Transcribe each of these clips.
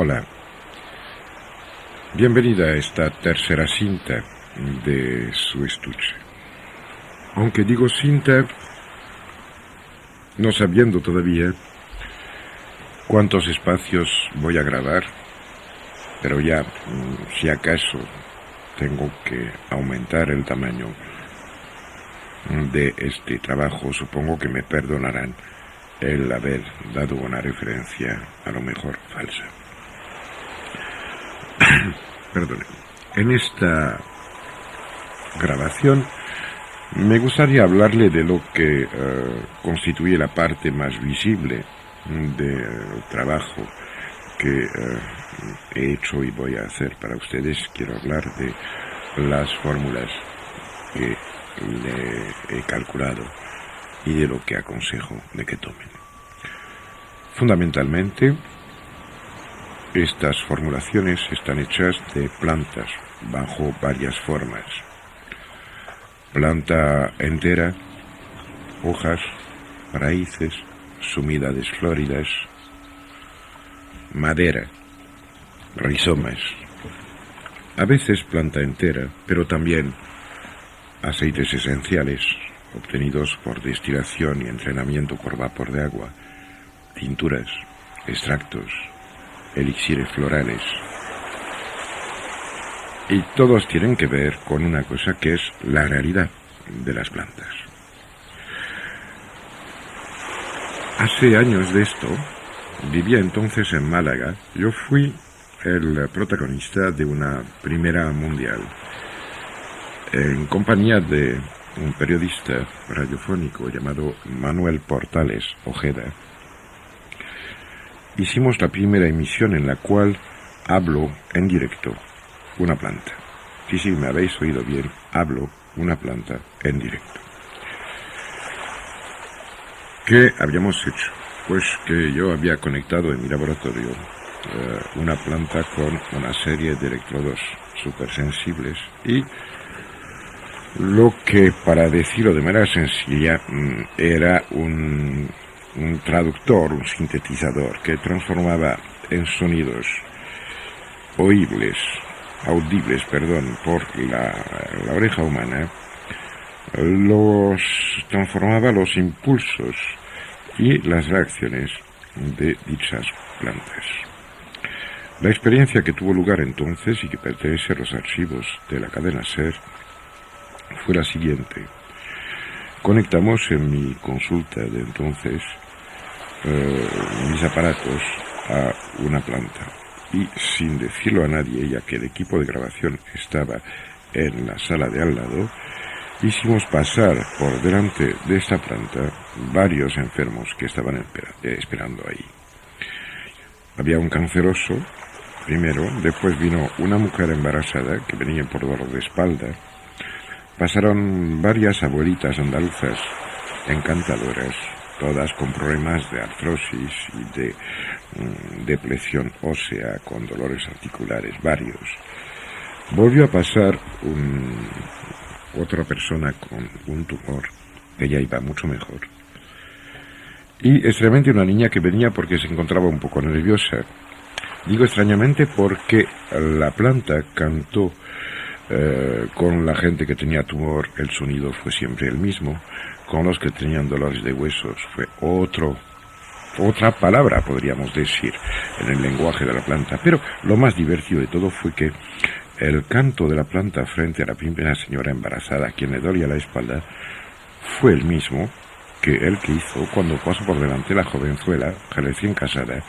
Hola, bienvenida a esta tercera cinta de su estuche. Aunque digo cinta, no sabiendo todavía cuántos espacios voy a grabar, pero ya, si acaso, tengo que aumentar el tamaño de este trabajo. Supongo que me perdonarán el haber dado una referencia a lo mejor falsa. Perdone. En esta grabación me gustaría hablarle de lo que constituye la parte más visible del trabajo que he hecho y voy a hacer para ustedes. Quiero hablar de las fórmulas que le he calculado y de lo que aconsejo de que tomen. Fundamentalmente, estas formulaciones están hechas de plantas bajo varias formas. Planta entera, hojas, raíces, sumidades floridas, madera, rizomas. A veces planta entera, pero también aceites esenciales obtenidos por destilación y entrenamiento por vapor de agua, tinturas, extractos, elixires florales. Y todos tienen que ver con una cosa que es la realidad de las plantas. Hace años de esto, vivía entonces en Málaga. Yo fui el protagonista de una primera mundial en compañía de un periodista radiofónico llamado Manuel Portales Ojeda. Hicimos la primera emisión en la cual hablo en directo una planta. Sí, me habéis oído bien, hablo una planta en directo. ¿Qué habíamos hecho? Pues que yo había conectado en mi laboratorio una planta con una serie de electrodos supersensibles y lo que, para decirlo de manera sencilla, era un traductor, un sintetizador que transformaba en sonidos audibles, por la oreja humana, transformaba los impulsos y las reacciones de dichas plantas. La experiencia que tuvo lugar entonces y que pertenece a los archivos de la cadena SER fue la siguiente. Conectamos en mi consulta de entonces mis aparatos a una planta y, sin decirlo a nadie, ya que el equipo de grabación estaba en la sala de al lado, hicimos pasar por delante de esta planta varios enfermos que estaban esperando ahí. Había un canceroso primero, después vino una mujer embarazada que venía por dolor de espalda. Pasaron varias abuelitas andaluzas encantadoras, todas con problemas de artrosis y de depresión ósea, con dolores articulares varios. Volvió a pasar otra persona con un tumor, que ya iba mucho mejor. Y extrañamente una niña que venía porque se encontraba un poco nerviosa. Digo extrañamente porque la planta cantó. Con la gente que tenía tumor el sonido fue siempre el mismo. Con los que tenían dolores de huesos fue otra palabra, podríamos decir, en el lenguaje de la planta. Pero lo más divertido de todo fue que el canto de la planta frente a la primera señora embarazada a quien le dolía la espalda fue el mismo que el que hizo cuando pasó por delante la jovenzuela recién casada,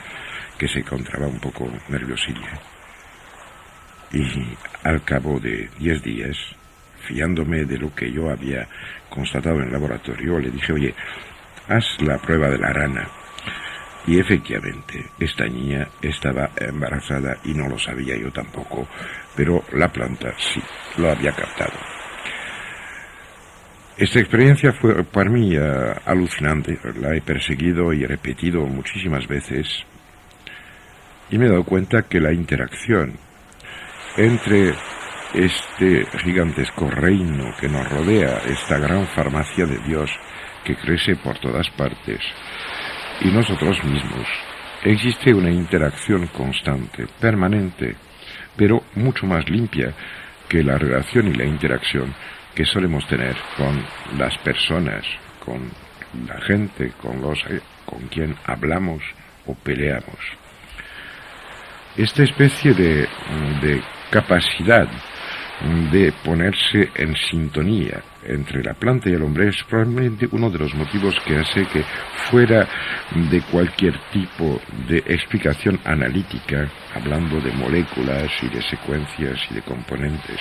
que se encontraba un poco nerviosilla. Y al cabo de 10 días, fiándome de lo que yo había constatado en el laboratorio, le dije: oye, haz la prueba de la rana. Y efectivamente, esta niña estaba embarazada y no lo sabía yo tampoco, pero la planta sí lo había captado. Esta experiencia fue para mí alucinante. La he perseguido y he repetido muchísimas veces y me he dado cuenta que la interacción entre este gigantesco reino que nos rodea, esta gran farmacia de Dios que crece por todas partes, y nosotros mismos, existe una interacción constante, permanente, pero mucho más limpia que la relación y la interacción que solemos tener con las personas, con la gente, con quien hablamos o peleamos. Esta especie de capacidad de ponerse en sintonía entre la planta y el hombre es probablemente uno de los motivos que hace que, fuera de cualquier tipo de explicación analítica, hablando de moléculas y de secuencias y de componentes,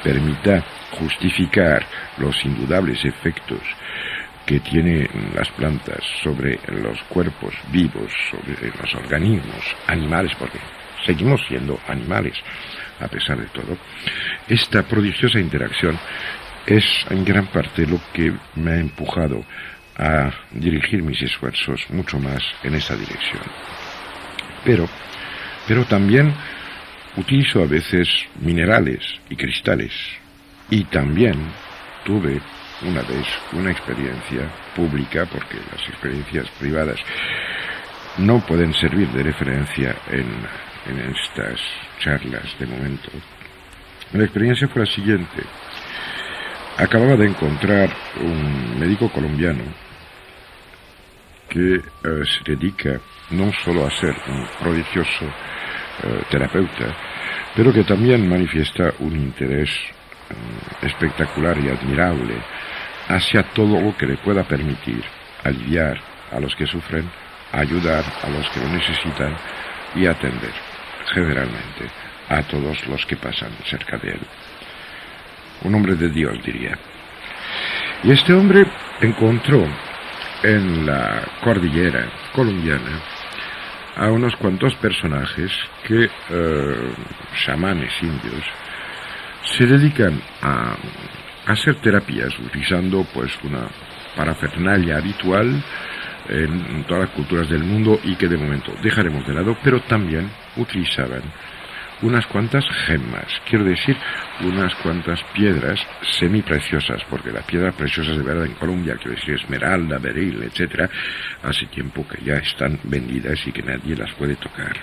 permita justificar los indudables efectos que tienen las plantas sobre los cuerpos vivos, sobre los organismos animales, porque seguimos siendo animales a pesar de todo. Esta prodigiosa interacción es en gran parte lo que me ha empujado a dirigir mis esfuerzos mucho más en esa dirección. Pero también utilizo a veces minerales y cristales, y también tuve una vez una experiencia pública, porque las experiencias privadas no pueden servir de referencia en estas charlas de momento. La experiencia fue la siguiente. Acababa de encontrar un médico colombiano que se dedica no solo a ser un prodigioso terapeuta, pero que también manifiesta un interés espectacular y admirable hacia todo lo que le pueda permitir aliviar a los que sufren, ayudar a los que lo necesitan y atender, generalmente, a todos los que pasan cerca de él. Un hombre de Dios, diría. Y este hombre encontró en la cordillera colombiana a unos cuantos personajes que, chamanes indios, se dedican a hacer terapias utilizando pues una parafernalia habitual en todas las culturas del mundo y que de momento dejaremos de lado, pero también utilizaban unas cuantas gemas, quiero decir, unas cuantas piedras semipreciosas, porque las piedras preciosas de verdad en Colombia, quiero decir esmeralda, beril, etcétera, hace tiempo que ya están vendidas y que nadie las puede tocar.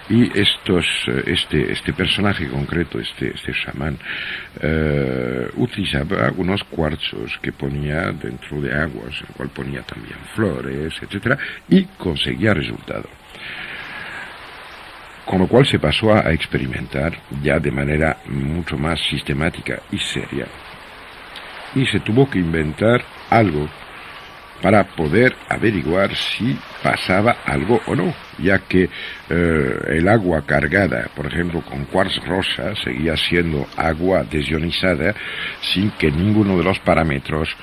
Y este personaje concreto, este chamán, utilizaba unos cuarzos que ponía dentro de aguas, en el cual ponía también flores, etcétera, y conseguía resultado. Con lo cual se pasó a experimentar ya de manera mucho más sistemática y seria. Y se tuvo que inventar algo para poder averiguar si pasaba algo o no, ya que el agua cargada, por ejemplo, con quartz rosa, seguía siendo agua desionizada sin que ninguno de los parámetros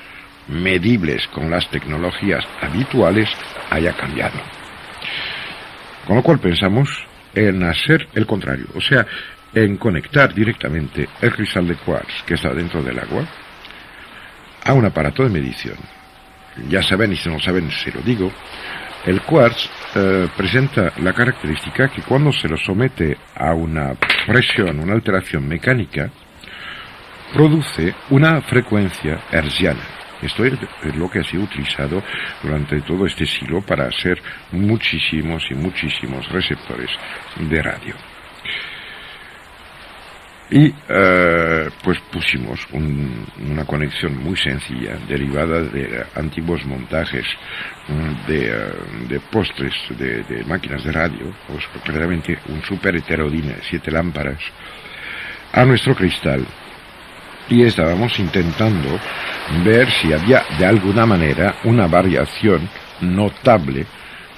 medibles con las tecnologías habituales haya cambiado. Con lo cual pensamos en hacer el contrario, o sea, en conectar directamente el cristal de quartz que está dentro del agua a un aparato de medición. Ya saben, y si no saben se lo digo, el quartz presenta la característica que cuando se lo somete a una presión, una alteración mecánica, produce una frecuencia hertziana. Esto es lo que ha sido utilizado durante todo este siglo para hacer muchísimos y muchísimos receptores de radio. Y pues pusimos una conexión muy sencilla, derivada de antiguos montajes de postres de máquinas de radio, pues concretamente un super heterodine, 7 lámparas, a nuestro cristal. Y estábamos intentando ver si había de alguna manera una variación notable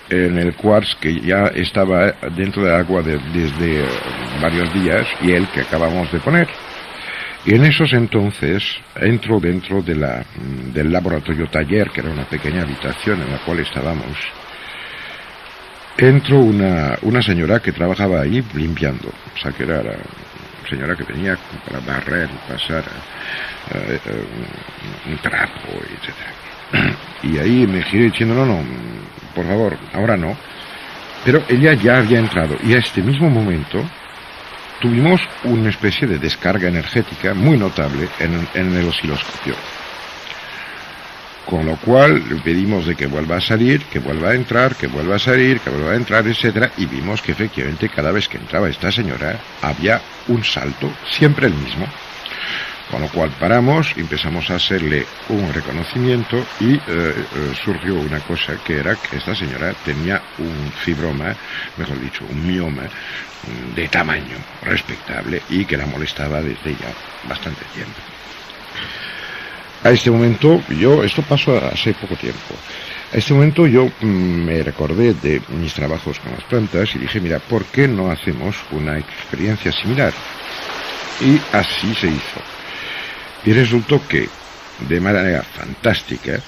en el quartz que ya estaba dentro del agua desde varios días y el que acabamos de poner. Y en esos entonces entro dentro del laboratorio taller, que era una pequeña habitación en la cual estábamos. Entró una señora que trabajaba ahí limpiando, o sea que era señora que venía para barrer, pasar un trapo, etcétera. Y ahí me giré diciendo, no, por favor, ahora no. Pero ella ya había entrado y a este mismo momento tuvimos una especie de descarga energética muy notable en el osciloscopio. Con lo cual le pedimos de que vuelva a salir, que vuelva a entrar, que vuelva a salir, que vuelva a entrar, etcétera, y vimos que efectivamente cada vez que entraba esta señora había un salto, siempre el mismo. Con lo cual paramos, empezamos a hacerle un reconocimiento y surgió una cosa, que era que esta señora tenía un fibroma, mejor dicho, un mioma de tamaño respetable y que la molestaba desde ya bastante tiempo. A este momento, esto pasó hace poco tiempo, a este momento yo me recordé de mis trabajos con las plantas y dije, mira, ¿por qué no hacemos una experiencia similar? Y así se hizo. Y resultó que, de manera fantástica,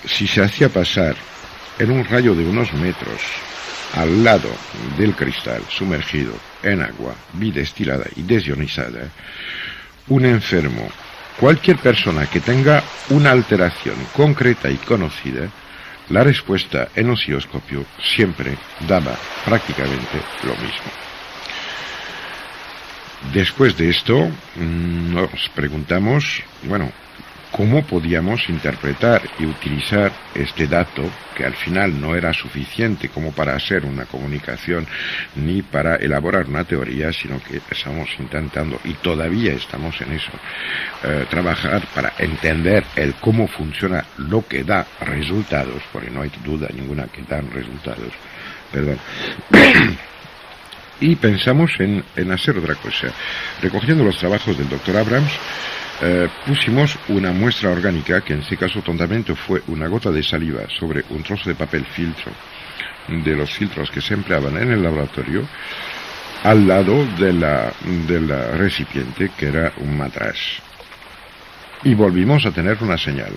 si se hacía pasar en un rayo de unos metros al lado del cristal sumergido en agua bidestilada y desionizada, un enfermo, cualquier persona que tenga una alteración concreta y conocida, la respuesta en osciloscopio siempre daba prácticamente lo mismo. Después de esto, nos preguntamos, bueno, ¿cómo podíamos interpretar y utilizar este dato, que al final no era suficiente como para hacer una comunicación ni para elaborar una teoría, sino que estamos intentando, y todavía estamos en eso, trabajar para entender el cómo funciona lo que da resultados, porque no hay duda ninguna que dan resultados, perdón. Y pensamos en hacer otra cosa. Recogiendo los trabajos del Dr. Abrams, pusimos una muestra orgánica, que en este caso tontamente fue una gota de saliva sobre un trozo de papel filtro, de los filtros que se empleaban en el laboratorio, al lado de la recipiente, que era un matraz. Y volvimos a tener una señal.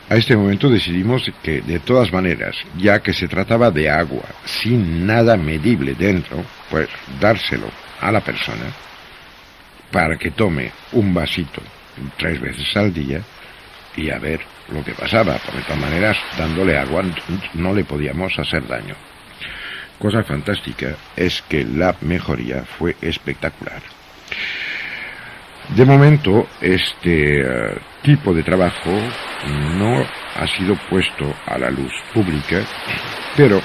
A este momento decidimos que, de todas maneras, ya que se trataba de agua sin nada medible dentro, pues dárselo a la persona para que tome un vasito 3 veces al día y a ver lo que pasaba, porque de todas maneras, dándole agua no le podíamos hacer daño. Cosa fantástica es que la mejoría fue espectacular. De momento, este tipo de trabajo no ha sido puesto a la luz pública, pero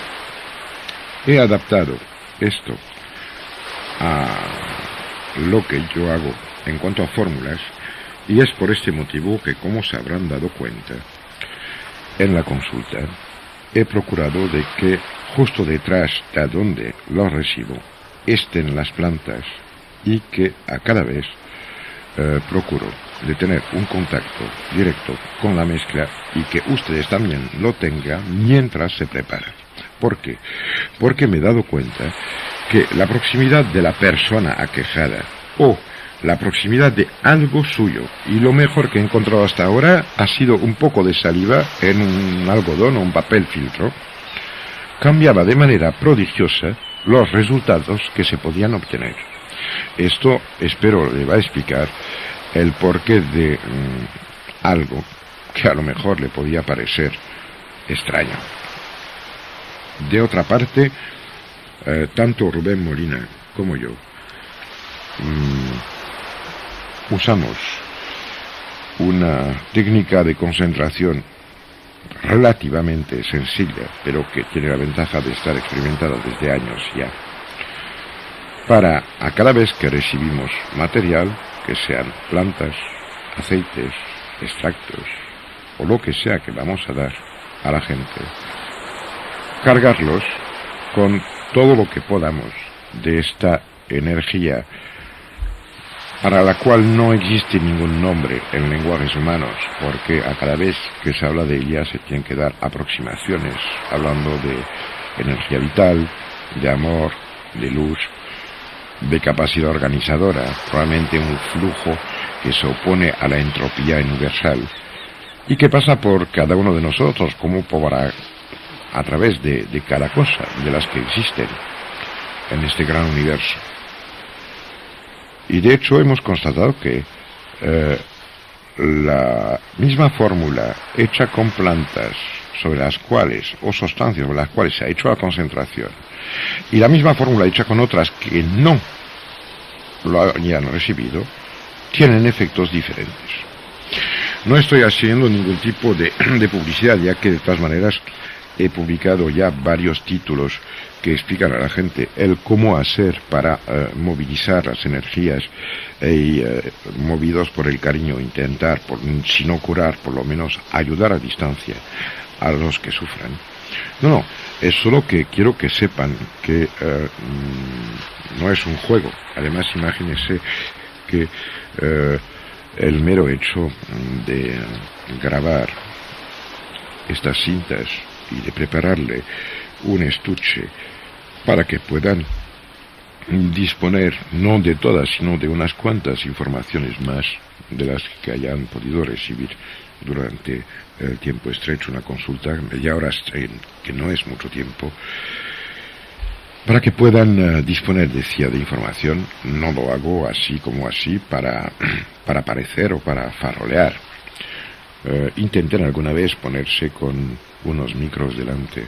he adaptado esto a lo que yo hago en cuanto a fórmulas, y es por este motivo que, como se habrán dado cuenta, en la consulta he procurado de que justo detrás de donde lo recibo estén las plantas, y que a cada vez procuro de tener un contacto directo con la mezcla y que ustedes también lo tengan mientras se prepara. ¿Por qué? Porque me he dado cuenta que la proximidad de la persona aquejada o la proximidad de algo suyo, y lo mejor que he encontrado hasta ahora ha sido un poco de saliva en un algodón o un papel filtro, cambiaba de manera prodigiosa los resultados que se podían obtener. Esto espero le va a explicar el porqué de algo que a lo mejor le podía parecer extraño. De otra parte, tanto Rubén Molina como yo usamos una técnica de concentración relativamente sencilla, pero que tiene la ventaja de estar experimentada desde años ya, para a cada vez que recibimos material, que sean plantas, aceites, extractos o lo que sea que vamos a dar a la gente, cargarlos con todo lo que podamos de esta energía para la cual no existe ningún nombre en lenguajes humanos, porque a cada vez que se habla de ella se tienen que dar aproximaciones, hablando de energía vital, de amor, de luz, de capacidad organizadora, probablemente un flujo que se opone a la entropía universal y que pasa por cada uno de nosotros, como a través de cada cosa de las que existen en este gran universo. Y de hecho hemos constatado que la misma fórmula hecha con plantas sobre las cuales, o sustancias sobre las cuales se ha hecho la concentración, y la misma fórmula hecha con otras que no lo hayan recibido, tienen efectos diferentes. No estoy haciendo ningún tipo de publicidad, ya que de todas maneras he publicado ya varios títulos que explican a la gente el cómo hacer para movilizar las energías y movidos por el cariño, intentar, si no curar, por lo menos ayudar a distancia a los que sufran. No, es solo que quiero que sepan que no es un juego. Además, imagínense que el mero hecho de grabar estas cintas y de prepararle un estuche para que puedan disponer no de todas, sino de unas cuantas informaciones más de las que hayan podido recibir durante el tiempo estrecho, una consulta media hora, que no es mucho tiempo, para que puedan disponer, decía, de información. No lo hago así como así para parecer o para farrolear. Intenten alguna vez ponerse con unos micros delante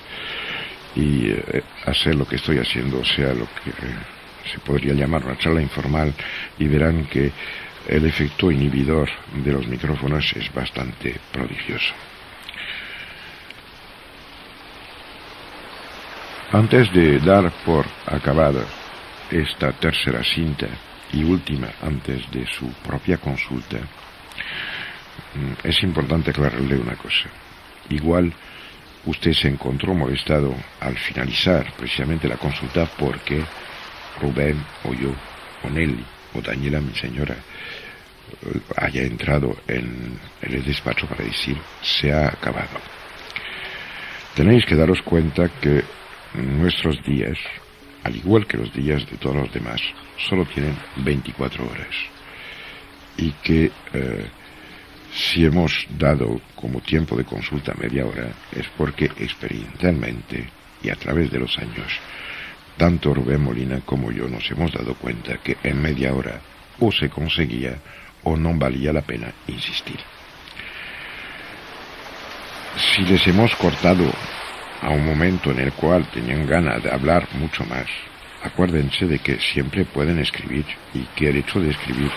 y hacer lo que estoy haciendo, o sea, lo que se podría llamar una charla informal, y verán que el efecto inhibidor de los micrófonos es bastante prodigioso. Antes de dar por acabada esta tercera cinta y última antes de su propia consulta, es importante aclararle una cosa. Igual usted se encontró molestado al finalizar precisamente la consulta porque Rubén o yo o Nelly o Daniela, mi señora, haya entrado en el despacho para decir se ha acabado. Tenéis que daros cuenta que nuestros días, al igual que los días de todos los demás, solo tienen 24 horas y que si hemos dado como tiempo de consulta media hora es porque experimentalmente y a través de los años, tanto Rubén Molina como yo nos hemos dado cuenta que en media hora o se conseguía o no valía la pena insistir. Si les hemos cortado a un momento en el cual tenían ganas de hablar mucho más, acuérdense de que siempre pueden escribir y que el hecho de escribir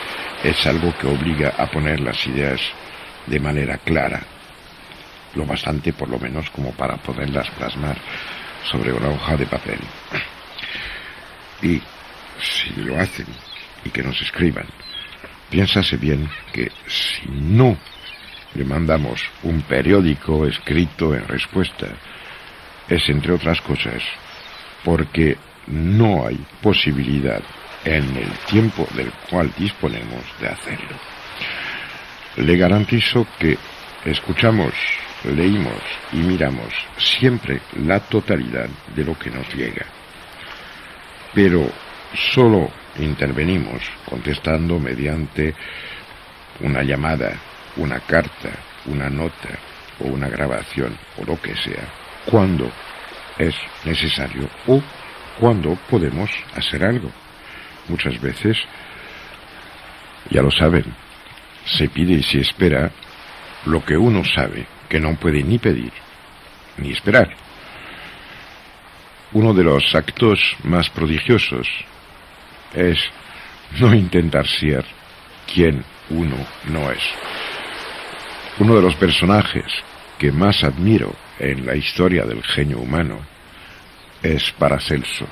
es algo que obliga a poner las ideas de manera clara, lo bastante por lo menos como para poderlas plasmar sobre una hoja de papel. Y si lo hacen y que nos escriban, piénsase bien que si no le mandamos un periódico escrito en respuesta, es entre otras cosas porque no hay posibilidad en el tiempo del cual disponemos de hacerlo. Le garantizo que escuchamos, leímos y miramos siempre la totalidad de lo que nos llega, pero solo intervenimos contestando mediante una llamada, una carta, una nota o una grabación o lo que sea, cuando es necesario o cuando podemos hacer algo. Muchas veces, ya lo saben, se pide y se espera lo que uno sabe que no puede ni pedir ni esperar. Uno de los actos más prodigiosos es no intentar ser quien uno no es. Uno de los personajes que más admiro en la historia del genio humano es Paracelso,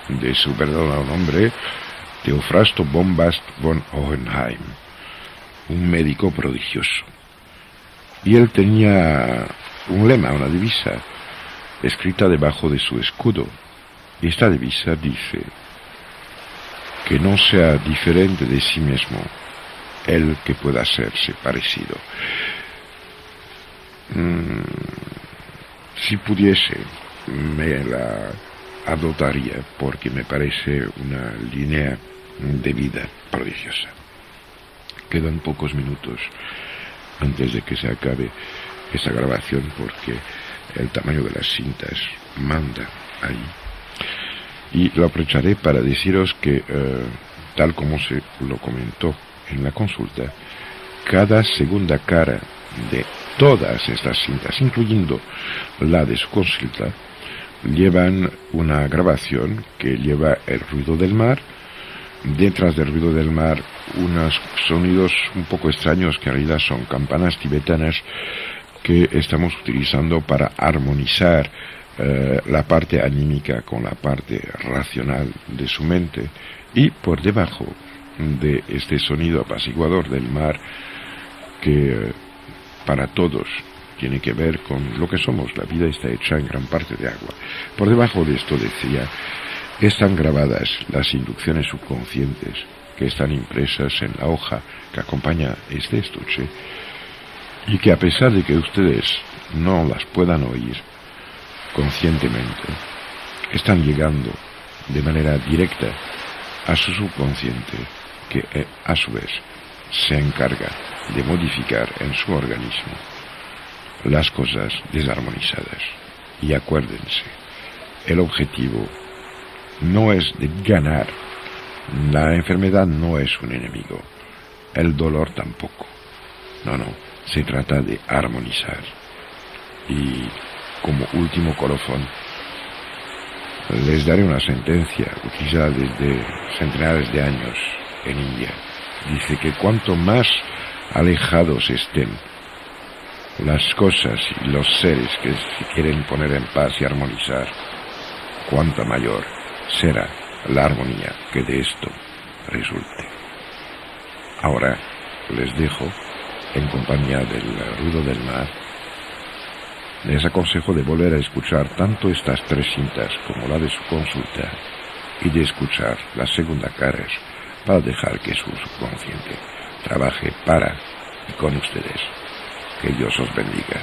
de su verdadero nombre Teofrasto Bombast von Hohenheim, un médico prodigioso. Y él tenía un lema, una divisa, escrita debajo de su escudo. Y esta divisa dice: que no sea diferente de sí mismo el que pueda hacerse parecido. Si pudiese, me la adoptaría porque me parece una línea de vida prodigiosa. Quedan pocos minutos antes de que se acabe esta grabación porque el tamaño de las cintas manda ahí. Y lo aprovecharé para deciros que, tal como se lo comentó en la consulta, cada segunda cara de todas estas cintas, incluyendo la de su consulta, llevan una grabación que lleva el ruido del mar, detrás del ruido del mar unos sonidos un poco extraños que en realidad son campanas tibetanas que estamos utilizando para armonizar la parte anímica con la parte racional de su mente, y por debajo de este sonido apaciguador del mar que para todos tiene que ver con lo que somos. La vida está hecha en gran parte de agua. Por debajo de esto, decía, están grabadas las inducciones subconscientes que están impresas en la hoja que acompaña este estuche, y que a pesar de que ustedes no las puedan oír conscientemente, están llegando de manera directa a su subconsciente, que a su vez se encarga de modificar en su organismo las cosas desarmonizadas. Y acuérdense, el objetivo no es de ganar, la enfermedad no es un enemigo, el dolor tampoco, no, se trata de armonizar. Y como último colofón, les daré una sentencia utilizada desde centenares de años en India. Dice que cuanto más alejados estén las cosas y los seres que se quieren poner en paz y armonizar, cuanto mayor será la armonía que de esto resulte. Ahora les dejo en compañía del ruido del mar. Les aconsejo de volver a escuchar tanto estas 3 cintas como la de su consulta, y de escuchar las segunda caras para dejar que su subconsciente trabaje para y con ustedes. Que Dios os bendiga.